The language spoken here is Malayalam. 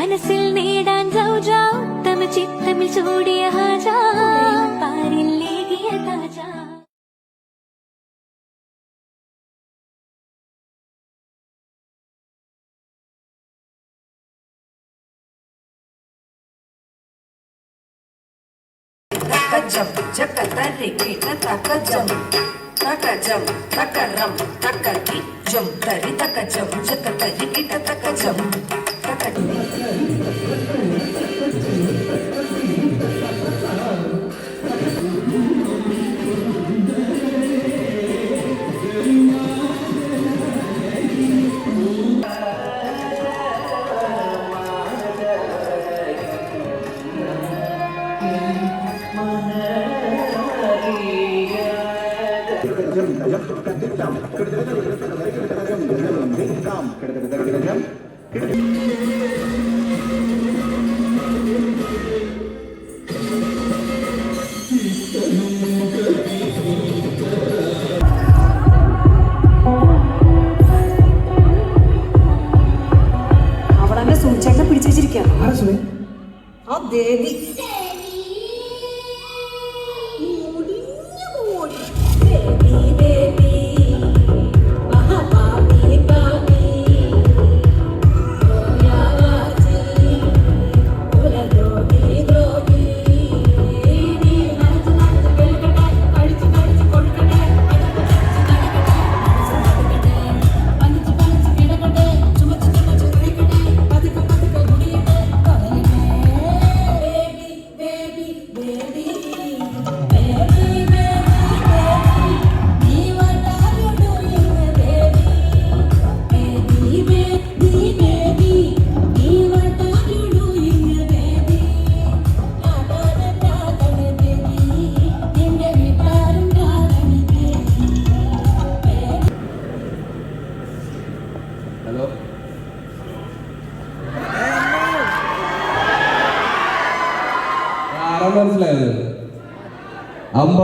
മനസ്സിൽ നേടാൻ സൗജ തമ ചിത്തമിൽ ചൂടിയ ഹാജ പാരിൽ ലേകിയ താജ takajam jakatari kita takajam takaram takati jam tari takajam jakatari kita takajam അവളെന്നെ സൂചിച്ചേട്ടനെ പിടിച്ചു വെച്ചിരിക്കാം ആ ദേവി ഹലോ ആരാ മനസ്സിലായത്? അമ്പ